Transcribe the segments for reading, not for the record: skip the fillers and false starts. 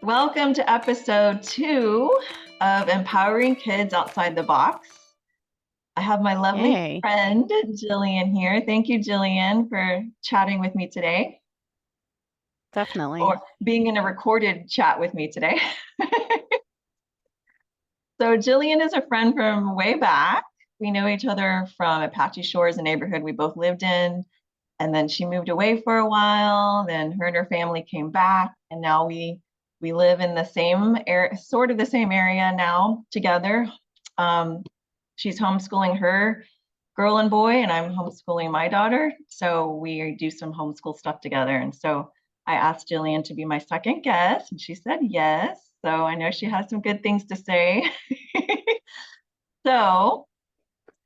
Welcome to episode 2 of Empowering Kids Outside the Box. I have my lovely Yay, friend, Jillian, here. Thank you, Jillian, for chatting with me today, definitely. or being in a recorded chat with me today. So, Jillian is a friend from way back. We know each other from Apache Shores, a neighborhood we both lived in. And then she moved away for a while. Then her and her family came back, and now we live in the same area, sort of the same area now together. Um, she's homeschooling her girl and boy, and I'm homeschooling my daughter. So we do some homeschool stuff together. And so I asked Jillian to be my second guest, and she said yes. So I know she has some good things to say. So,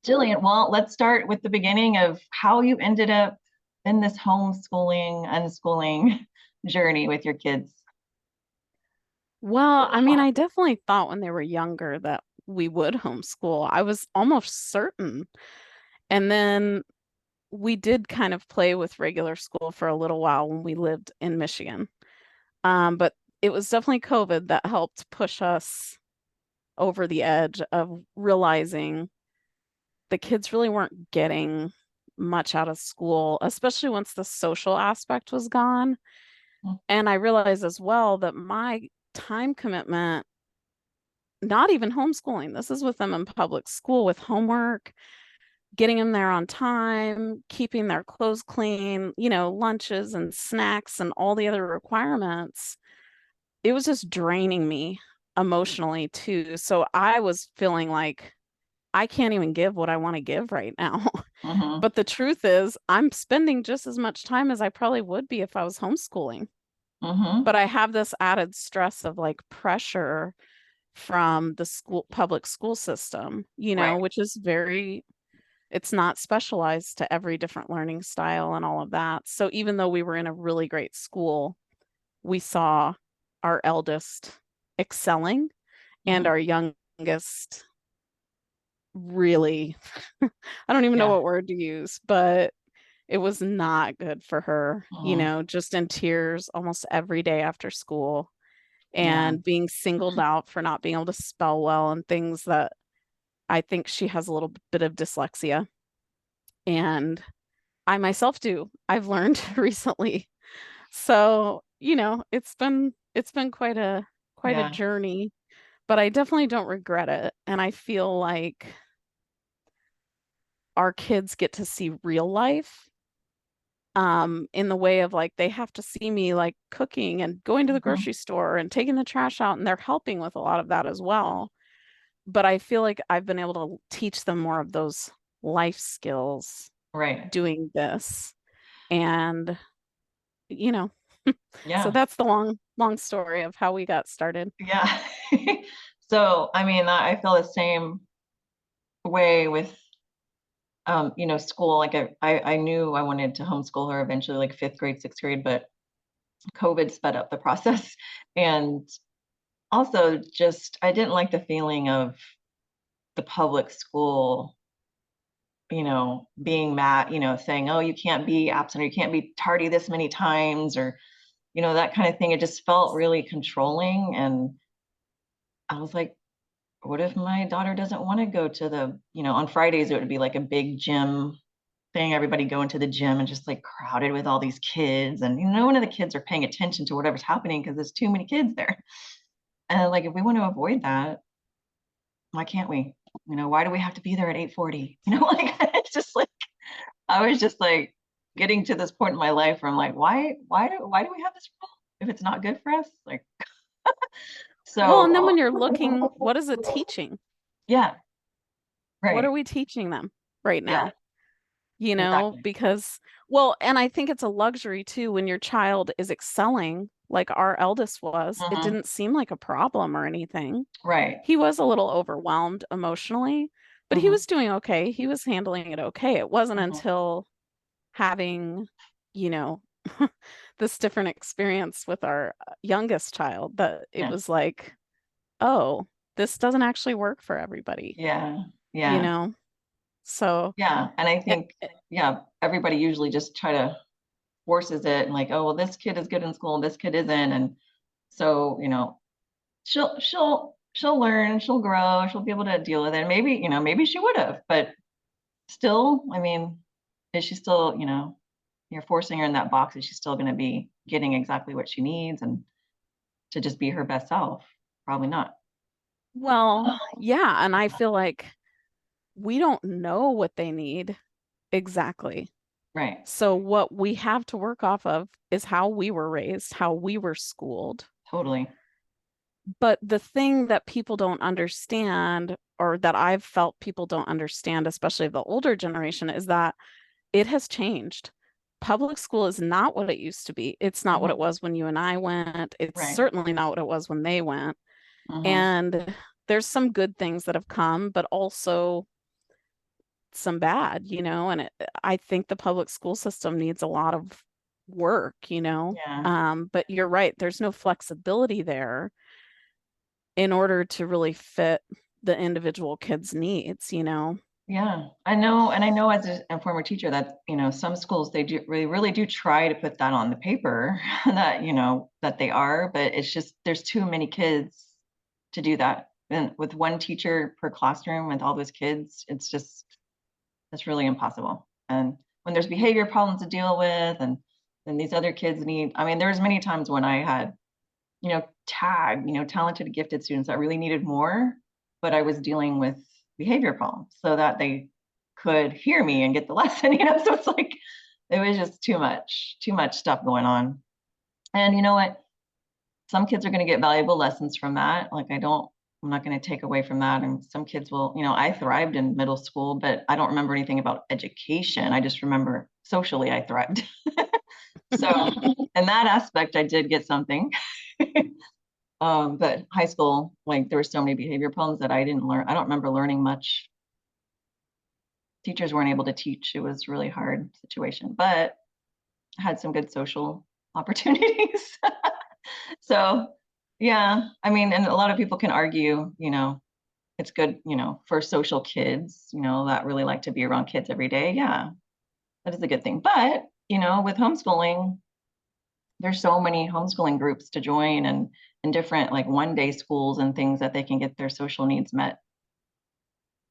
Jillian, well, let's start with the beginning of how you ended up in this homeschooling, unschooling journey with your kids. Well, I mean, I definitely thought when they were younger that we would homeschool. I was almost certain. And then we did kind of play with regular school for a little while when we lived in Michigan. But it was definitely COVID that helped push us over the edge of realizing the kids really weren't getting much out of school, especially once the social aspect was gone. And I realized as well that my time commitment, not even homeschooling, this is with them in public school with homework, getting them there on time, keeping their clothes clean, lunches and snacks and all the other requirements. It was just draining me emotionally too. So I was feeling like I can't even give what I want to give right now. Mm-hmm. But the truth is, I'm spending just as much time as I probably would be if I was homeschooling. Mm-hmm. But I have this added stress of like pressure from the public school system, Right. which is it's not specialized to every different learning style and all of that. So even though we were in a really great school, we saw our eldest excelling and Mm-hmm. our youngest really, I don't even know Yeah. what word to use, but it was not good for her, Mm-hmm. just in tears almost every day after school Yeah. and being singled out for not being able to spell well and things that I think she has a little bit of dyslexia. And I myself do. I've learned recently. So, it's been quite a Yeah. journey, but I definitely don't regret it. And I feel like our kids get to see real life in the way of like they have to see me like cooking and going to the Mm-hmm. grocery store and taking the trash out, and they're helping with a lot of that as well. But I feel like I've been able to teach them more of those life skills Right. doing this. And, you know, so Yeah. that's the long story of how we got started. Yeah. So, I mean, I feel the same way with school. Like I knew I wanted to homeschool her eventually, like fifth grade, sixth grade, but COVID sped up the process. And also just I didn't like the feeling of the public school, being mad, saying, oh, you can't be absent or you can't be tardy this many times or, that kind of thing. It just felt really controlling. And I was like, what if my daughter doesn't want to go to on Fridays, it would be like a big gym thing, everybody going to the gym and just like crowded with all these kids. And, none of the kids are paying attention to whatever's happening because there's too many kids there. And like, if we want to avoid that, why can't we? Why do we have to be there at 8:40? Like it's just like I was just like getting to this point in my life where I'm like, why do we have this rule if it's not good for us? Like Well, and then so when you're looking, what is it teaching? yeah, What are right. we teaching them right Yeah, now? exactly. Because, well, and I think it's a luxury too when your child is excelling, like our eldest was. It Hmm. didn't seem like a problem or anything. Right. He was a little overwhelmed emotionally, but he Hmm. was doing okay. He was handling it okay. It wasn't Hmm. until having, you know, this different experience with our youngest child that it Yeah. was like, oh, this doesn't actually work for everybody, Yeah. you Yeah. know? So, Yeah. And I it, think, yeah, everybody usually just try to forces it and like, oh, well, this kid is good in school and this kid isn't. And So, she'll learn, she'll grow, she'll be able to deal with it. Maybe, maybe she would have, but still, I mean, is she still, you're forcing her in that box. Is she still going to be getting exactly what she needs and to just be her best self? Probably not. Well, yeah, and I feel like we don't know what they need exactly. Right. So what we have to work off of is how we were raised, how we were schooled. Totally. But the thing that people don't understand, or that I've felt people don't understand, especially the older generation, is that it has changed. Public school is not what it used to be. It's not what it Hmm. was when you and I went. It's Right. certainly not what it was when they went. Hmm. And there's some good things that have come, but also some bad, and I think the public school system needs a lot of work. Yeah. But you're right, there's no flexibility there in order to really fit the individual kid's needs. Yeah, I know, and I know as a former teacher that, some schools they really do try to put that on the paper that, that they are, but it's just there's too many kids to do that. And with one teacher per classroom with all those kids, it's really impossible. And when there's behavior problems to deal with and then these other kids need, I mean, there's many times when I had, talented, gifted students that really needed more, but I was dealing with behavior problems so that they could hear me and get the lesson, So it's like it was just too much stuff going on. And you know what? Some kids are going to get valuable lessons from that. Like I'm not going to take away from that. And some kids will, I thrived in middle school, but I don't remember anything about education. I just remember socially I thrived. So in that aspect, I did get something. But high school, like there were so many behavior problems that I didn't learn. I don't remember learning much. Teachers weren't able to teach. It was a really hard situation, but I had some good social opportunities. So yeah, I mean, and a lot of people can argue, it's good, for social kids, that really like to be around kids every day. Yeah, that is a good thing. But, with homeschooling, there's so many homeschooling groups to join and different like one day schools and things that they can get their social needs met.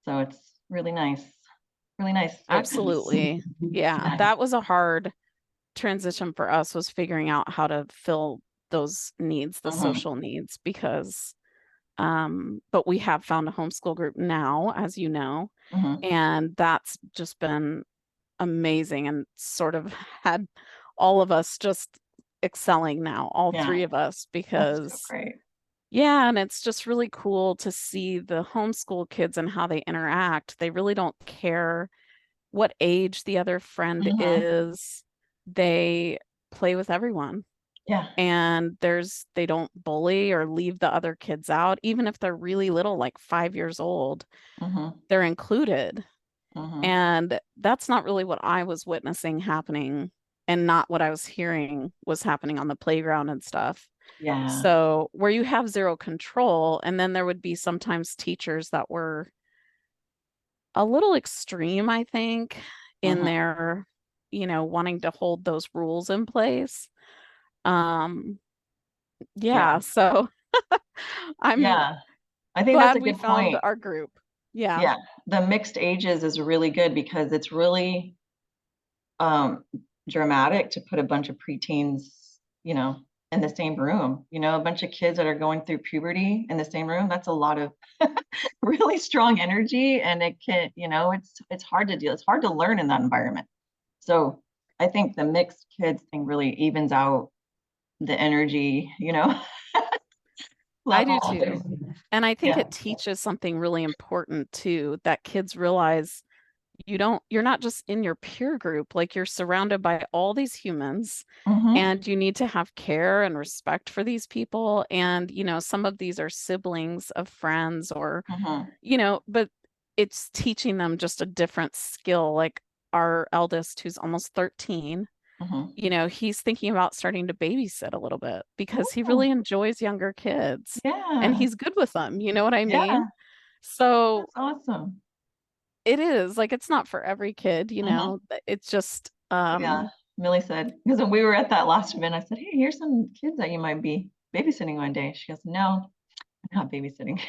So it's really nice. Really nice. Absolutely. Yeah, Yeah. that was a hard transition for us, was figuring out how to fill those needs, the Hmm. social needs, because but we have found a homeschool group now, as you know, Hmm. and that's just been amazing and sort of had all of us just excelling now, all Yeah, three of us, that's so because great. yeah, and it's just really cool to see the homeschool kids and how they interact. They really don't care what age the other friend Hmm. is. They play with everyone. Yeah. And they don't bully or leave the other kids out, even if they're really little, like 5 years old, Hmm. they're included. Hmm. And that's not really what I was witnessing happening, and not what I was hearing was happening on the playground and stuff. Yeah. So, where you have zero control, and then there would be sometimes teachers that were a little extreme, I think, in Hmm. their, wanting to hold those rules in place. Um, Yeah. yeah, so I'm Yeah. I think that's glad a we good found point. our group. Yeah. Yeah. The mixed ages is really good because it's really um dramatic to put a bunch of preteens, you know, in the same room, a bunch of kids that are going through puberty in the same room. That's a lot of really strong energy and it can, it's hard to deal. It's hard to learn in that environment. So I think the mixed kids thing really evens out the energy, I do level. too. And I think Yeah. it teaches something really important too, that kids realize you're not just in your peer group, like you're surrounded by all these humans, Hmm. and you need to have care and respect for these people. And, some of these are siblings of friends, or, Hmm. but it's teaching them just a different skill. Like our eldest, who's almost 13, Hmm. he's thinking about starting to babysit a little bit because he Oh, really enjoys younger kids and yeah. he's good with them. You know what I mean? Yeah. So That's awesome. it is like, it's not for every kid, Hmm. it's just, Yeah. Millie said, because when we were at that last event, I said, hey, here's some kids that you might be. babysitting one day?" She goes, "No, I'm not babysitting."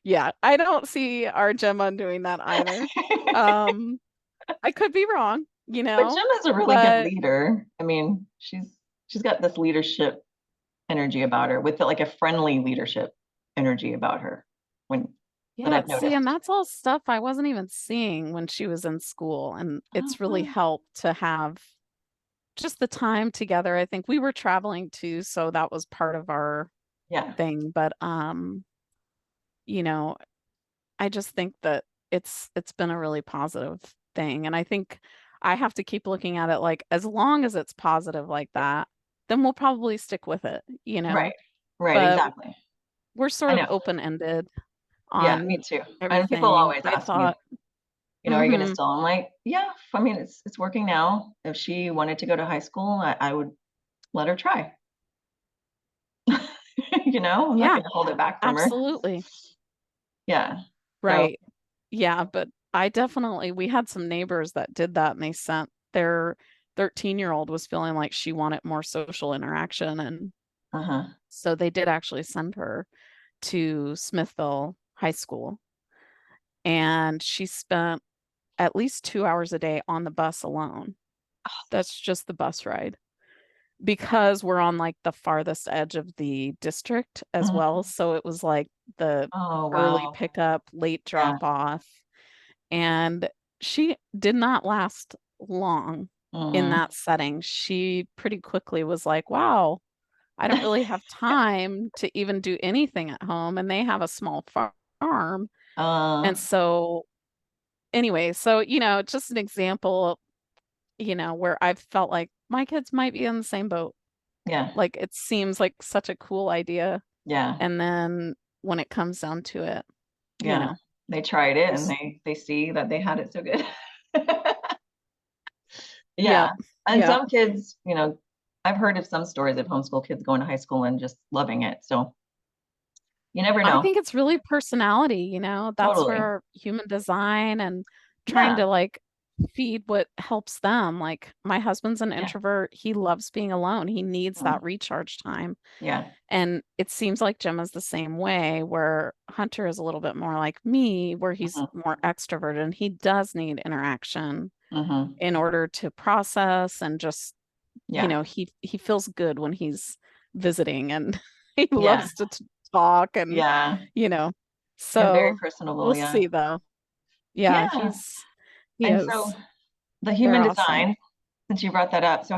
Yeah, I don't see our Gemma doing that either. Um, I could be wrong, But Gemma's a really good but leader. I mean, she's got this leadership energy about her, with like a friendly leadership energy about her, when that yeah, I've see, and noticed. that's all stuff I wasn't even seeing when she was in school, and Oh, it's really wow. helped to have just the time together. I think we were traveling too, so that was part of our Yeah, thing, but you know, I just think that it's been a really positive thing, and I think I have to keep looking at it like as long as it's positive like yeah. that, then we'll probably stick with it. Right. Right, But exactly. we're I sort of know. open-ended Yeah, me on too. And people everything. always I ask me, thought, "Are you gonna hmm still?" I'm like, "Yeah, I mean, it's working now. If she wanted to go to high school, I would let her try." I'm not yeah, gonna hold it back from her. absolutely. Yeah. So, Right. Yeah, but I definitely we had some neighbors that did that and they sent their 13-year-old was feeling like she wanted more social interaction, and uh-huh. so they did actually send her to Smithville High School, and she spent at least 2 hours a day on the bus alone. That's just the bus ride. Because we're on, like, the farthest edge of the district as well, Mhm. so it was, like, the Oh, early wow. pickup, late Yeah. drop off, and she did not last long in Mhm. that setting. She pretty quickly was like, "Wow, I don't really have time to even do anything at home," and they have a small farm, and Uh, so anyway, so, just an example, where I've felt like my kids might be in the same boat. yeah. Like, it seems like such a cool idea, Yeah. and then when it comes down to it, you Yeah. know, They tried it and there's they see that they had it so good. Yeah. Yep, And yep. some kids, I've heard of some stories of homeschool kids going to high school and just loving it. So you never I know. think it's really personality. That's Totally. where human design and trying Yeah. to, like, feed what helps them. Like, my husband's an Yeah. introvert, he loves being alone, he needs Mhm. that recharge time, Yeah. and it seems like Gemma's the same way, where Hunter is a little bit more like me, where he's Mhm. more extroverted, and he does need interaction Mhm. in order to process and just, Yeah. he feels good when he's visiting, and he Yeah. loves to talk and, Yeah. you know. Yeah. Very So, personable. we'll Yeah. see though. Yeah, Yeah. he And so is. the They're human awesome. design, since you brought that up, so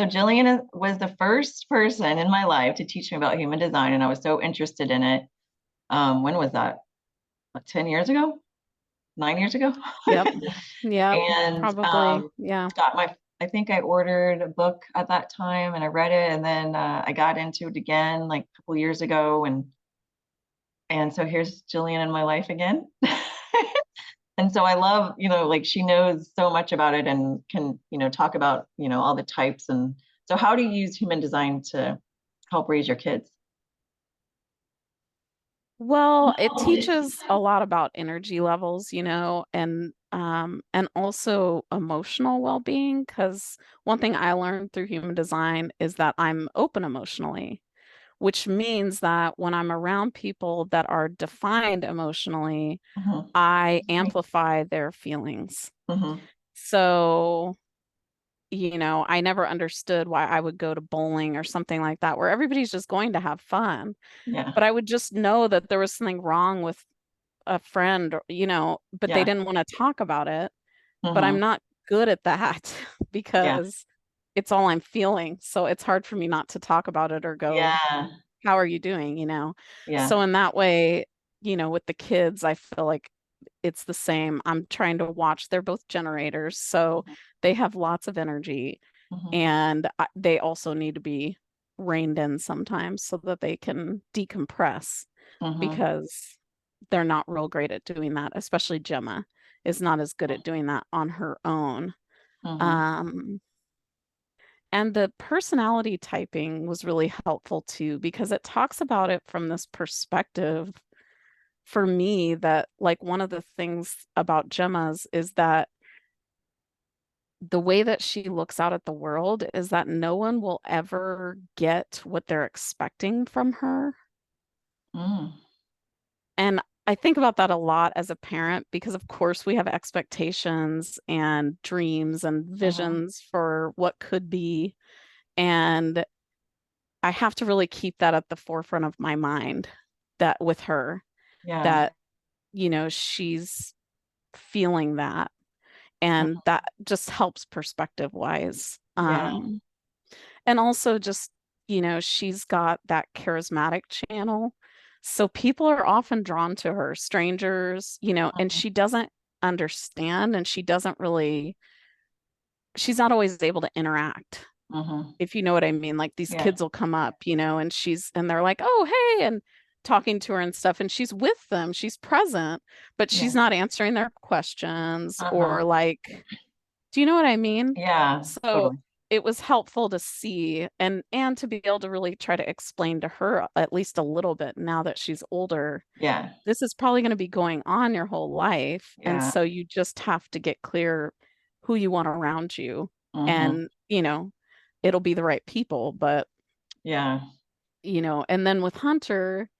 Jillian was the first person in my life to teach me about human design, and I was so interested in it. When was that? What, 10 years ago? 9 years ago? Yep. Yep. And Probably. Yeah. got my, I think I ordered a book at that time and I read it, and then I got into it again like a couple years ago, and so here's Jillian in my life again. And so I love, like she knows so much about it and can, talk about, all the types. And so how do you use human design to help raise your kids? Well, it teaches a lot about energy levels, and also emotional well-being, because one thing I learned through human design is that I'm open emotionally, which means that when I'm around people that are defined emotionally, Mhm. I Right. amplify their feelings. Mhm. So, I never understood why I would go to bowling or something like that, where everybody's just going to have fun. Yeah. But I would just know that there was something wrong with a friend, but they Yeah. didn't want to talk about it. But I'm Mhm. not good at that Yeah. because it's all I'm feeling. So it's hard for me not to talk about it or go, Yeah. how are you doing? Yeah. So in that way, with the kids, I feel like it's the same. I'm trying to watch, they're both generators, so Mhm. they have lots of energy, Mhm. and they also need to be reined in sometimes so that they can decompress, Mhm. because they're not real great at doing that, especially Gemma is not as good at doing that on her own. Mhm. Um, and the personality typing was really helpful too, because it talks about it from this perspective for me that, like, one of the things about Gemma's is that the way that she looks out at the world is that no one will ever get what they're expecting from her. Mm. And I think about that a lot as a parent because, of course, we have expectations and dreams and Hmm. visions for what could be. And I have to really keep that at the forefront of my mind that with her, Yeah. that, she's feeling that. And Mhm. that just helps perspective wise. Yeah. And also just, she's got that charismatic channel. So people are often drawn to her, strangers, and Mhm. she doesn't understand and she's not always able to interact, Mhm. if you know what I mean. Like these Yeah. kids will come up, and they're like, oh, hey, and talking to her and stuff. And she's with them, she's present, but Yeah. she's not answering their questions Uh-huh. or like, do you know what I mean? Yeah, So totally. it was helpful to see and to be able to really try to explain to her at least a little bit now that she's older. Yeah. This is probably going to be going on your whole life. And Yeah. so you just have to get clear who you want around you. Mhm. And, it'll be the right people. But, Yeah. and then with Hunter,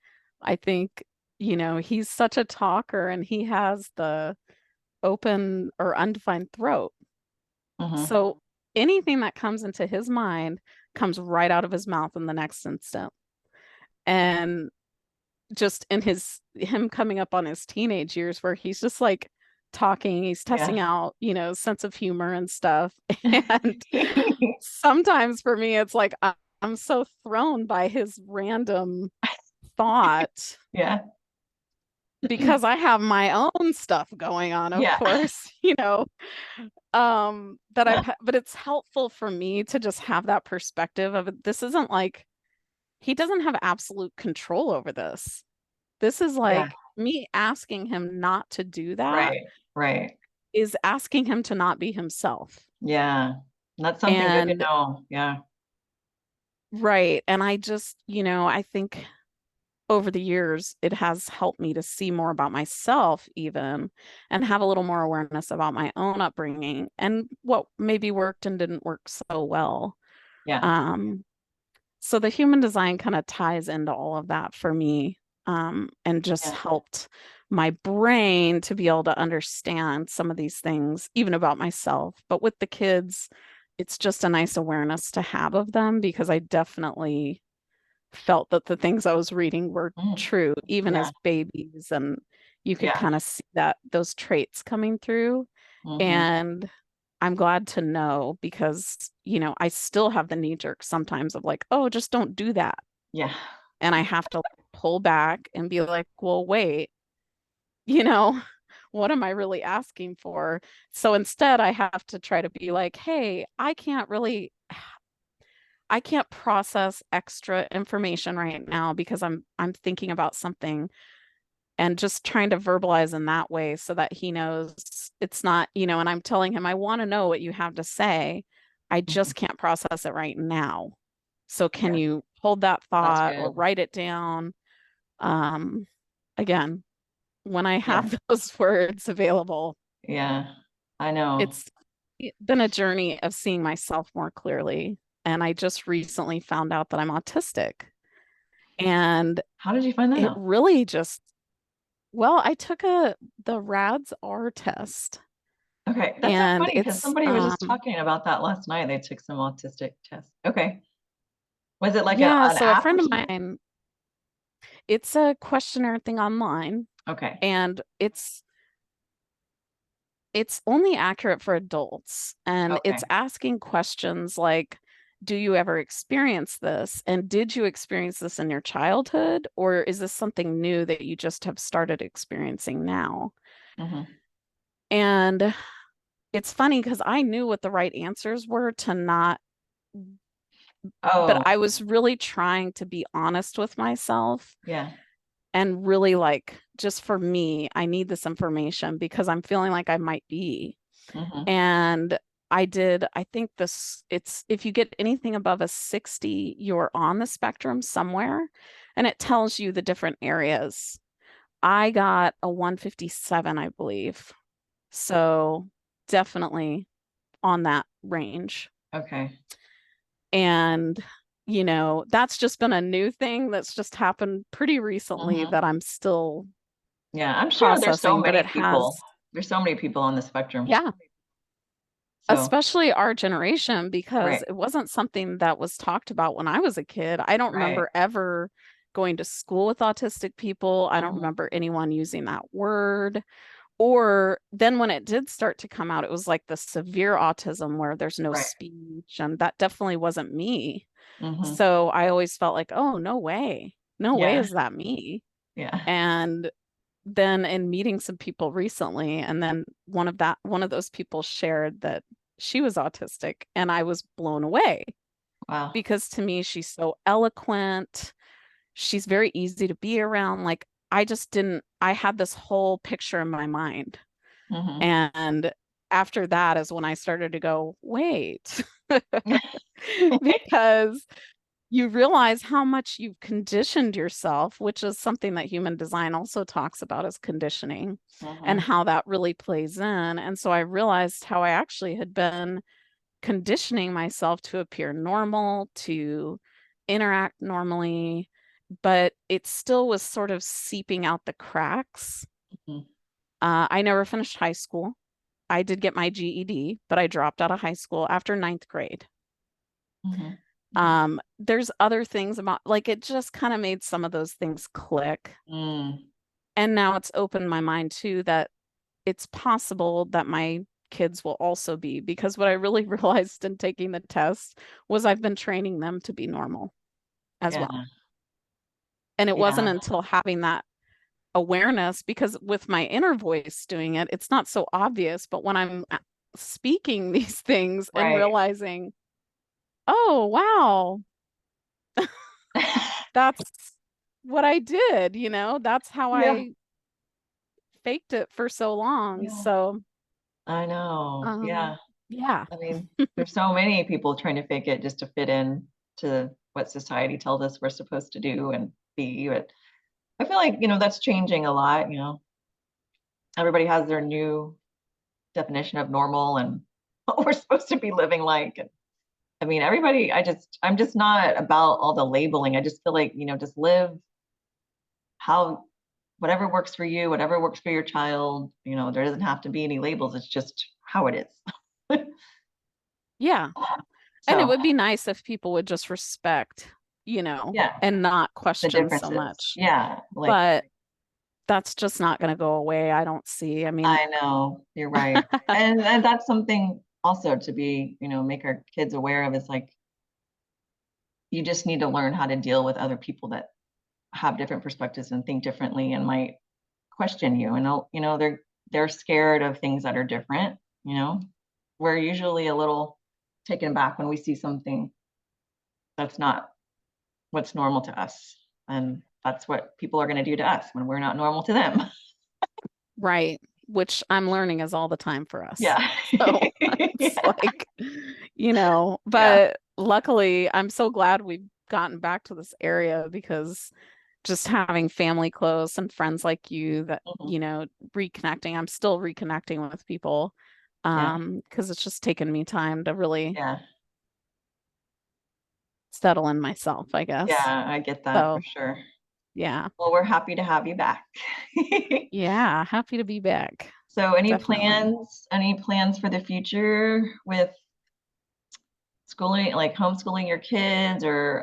I think, he's such a talker and he has the open or undefined throat. Mhm. So anything that comes into his mind comes right out of his mouth in the next instant. And just in him coming up on his teenage years where he's just like talking, he's Yeah. testing out, sense of humor and stuff. And sometimes for me, it's like I'm so thrown by his random thought Yeah. because I have my own stuff going on, of Yeah. course, but it's helpful for me to just have that perspective of it. This isn't like he doesn't have absolute control over this. This is Yeah. like me asking him not to do that Right. Right. is asking him to not be himself. Yeah. That's something good to And know. Yeah. right. And I just, I think over the years, it has helped me to see more about myself, even, and have a little more awareness about my own upbringing and what maybe worked and didn't work so well. Yeah. Um, so the human design kind of ties into all of that for me, and just Yeah. helped my brain to be able to understand some of these things, even about myself. But with the kids, it's just a nice awareness to have of them because I definitely felt that the things I was reading were Mm. true, even Yeah. as babies. And you could Yeah. kind of see that those traits coming through. Mhm. And I'm glad to know because, I still have the knee jerk sometimes of like, oh, just don't do that. Yeah. And I have to pull back and be like, well, wait, you know, what am I really asking for? So instead, I have to try to be like, hey, I can't process extra information right now because I'm thinking about something and just trying to verbalize in that way so that he knows it's not, and I'm telling him, I want to know what you have to say. I Mhm. just can't process it right now. So can Yeah. you hold that That's thought or good. write it down? Um, Again, when I Yeah. have those words available, Yeah. I know. it's been a journey of seeing myself more clearly. And I just recently found out that I'm autistic. And How did you find that it out? really just, well, I took the RADS R test Okay. That's so and funny because it's somebody was just talking about that last night. They took some autistic tests. Okay. Was it like yeah, an so a app or friend of something? mine, it's a questionnaire thing online Okay. and it's only accurate for adults and Okay. it's asking questions like, do you ever experience this? And did you experience this in your childhood? Or is this something new that you just have started experiencing now? Mhm. And it's funny because I knew what the right answers were to not, but Oh, I was really trying to be honest with myself yeah. and really like, just for me, I need this information because I'm feeling like I might be. Mhm. And I think it's if you get anything above a 60, you're on the spectrum somewhere, and it tells you the different areas. I got a 157, I believe. So definitely on that range. Okay. And, that's just been a new thing that's just happened pretty recently Hmm. that I'm still Yeah, I'm sure there's so processing, but many it people. has, There's so many people on the spectrum. yeah, So, especially our generation, because right, it wasn't something that was talked about when I was a kid. I don't right. remember ever going to school with autistic people. I don't Hmm. remember anyone using that word. Or then when it did start to come out, it was like the severe autism where there's no Right. speech, and that definitely wasn't me. Hmm. So I always felt like, oh, no way. No way Yeah. is that me. Yeah. And then in meeting some people recently, and then one of those people shared that she was autistic, and I was blown away Wow. because to me she's so eloquent. She's very easy to be around. Like I had this whole picture in my mind. Hmm. And after that is when I started to go, wait, because you realize how much you've conditioned yourself, which is something that human design also talks about as conditioning and Hmm. how that really plays in. And so I realized how I actually had been conditioning myself to appear normal, to interact normally, but it still was sort of seeping out the cracks. Hmm. I never finished high school. I did get my GED, but I dropped out of high school after ninth grade. Hmm. There's other things about like it just kind of made some of those things click. Mm. And now it's opened my mind too that it's possible that my kids will also be, because what I really realized in taking the test was I've been training them to be normal as Yeah. well. And it wasn't Yeah. until having that awareness, because with my inner voice doing it, it's not so obvious, but when I'm speaking these things and Right. realizing, oh, wow, that's what I did, that's how Yeah. I faked it for so long. Yeah. So, I know. um, Yeah. yeah, I mean, there's so many people trying to fake it just to fit in to what society tells us we're supposed to do and be. But I feel like, that's changing a lot. Everybody has their new definition of normal and what we're supposed to be living like. And I mean, everybody, I'm just not about all the labeling. I just feel like, just live how, whatever works for you, whatever works for your child, there doesn't have to be any labels. It's just how it is. yeah. And it So, would be nice if people would just respect, yeah, and not the question so differences. much. Yeah, like But that's just not going to go away, I don't see. I mean, I know, you're right. And that's something also to be, make our kids aware of is like you just need to learn how to deal with other people that have different perspectives and think differently and might question you. And they're scared of things that are different, you know. We're usually a little taken back when we see something that's not what's normal to us. And that's what people are going to do to us when we're not normal to them. right, which I'm learning is all the time for us. Yeah. So it's Yeah. like, Yeah. but luckily I'm so glad we've gotten back to this area, because just having family close and friends like you that, Mhm. reconnecting, I'm still reconnecting with people, Yeah. because it's just taken me time to really Yeah. settle in myself, I guess. Yeah. I get that for So, sure. yeah. Well, we're happy to have you back. Yeah, happy to be back. So Definitely. any plans for the future with schooling, like homeschooling your kids or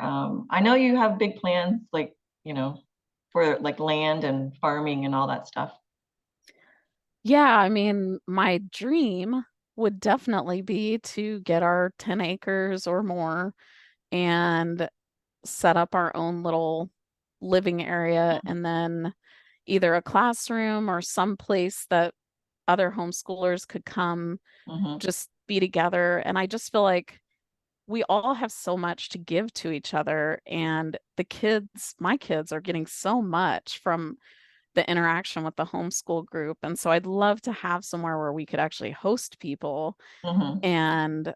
I know you have big plans like, you know, for like land and farming and all that stuff. Yeah, I mean, my dream would definitely be to get our 10 acres or more and set up our own little living area, and then either a classroom or some place that other homeschoolers could come Hmm. just be together. And I just feel like we all have so much to give to each other. And my kids are getting so much from the interaction with the homeschool group. And so I'd love to have somewhere where we could actually host people. Hmm. And,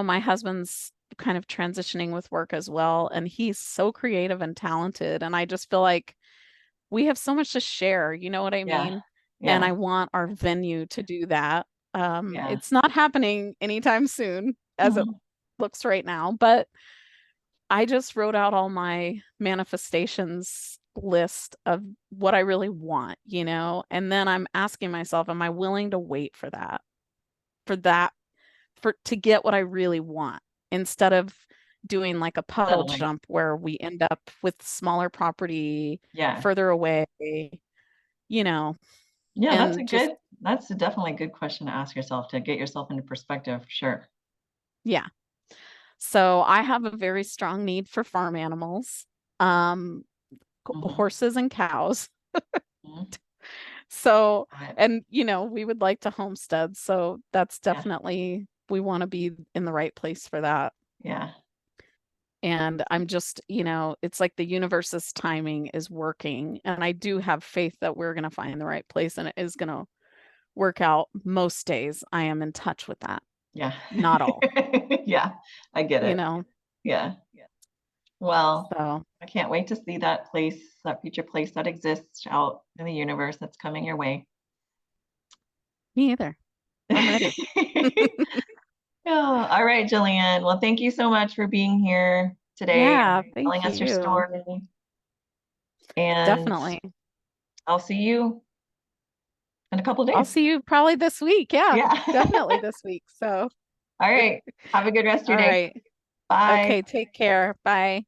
my husband's kind of transitioning with work as well. And he's so creative and talented. And I just feel like we have so much to share, you know what I Yeah. mean? And Yeah. I want our venue to do that. Yeah. It's not happening anytime soon as it Mhm. looks right now, but I just wrote out all my manifestations list of what I really want, and then I'm asking myself, am I willing to wait for that, for that, for to get what I really want instead of doing like a puddle Settling. jump where we end up with smaller property Yeah. further away, you know, Yeah, and just, that's a definitely a good question to ask yourself to get yourself into perspective for sure. yeah. So I have a very strong need for farm animals, um, Mhm. horses and cows. Mhm. So, Got it. and we would like to homestead. So that's Yeah. definitely, we want to be in the right place for that. Yeah. And I'm just, it's like the universe's timing is working. And I do have faith that we're going to find the right place and it is going to work out most days. I am in touch with that. Yeah. Not all, Yeah. I get you it. know. Yeah. Well, So I can't wait to see that place, that future place that exists out in the universe that's coming your way. me either. I'm ready. Yeah. All right, Jillian. Well, thank you so much for being here today Yeah, and telling thank us your you. story. And Definitely. I'll see you in a couple of I'll days. see you probably this week. Yeah, Yeah. definitely this week. So, All right. Have a good rest of your all day. right. Bye. Okay, take care. Bye.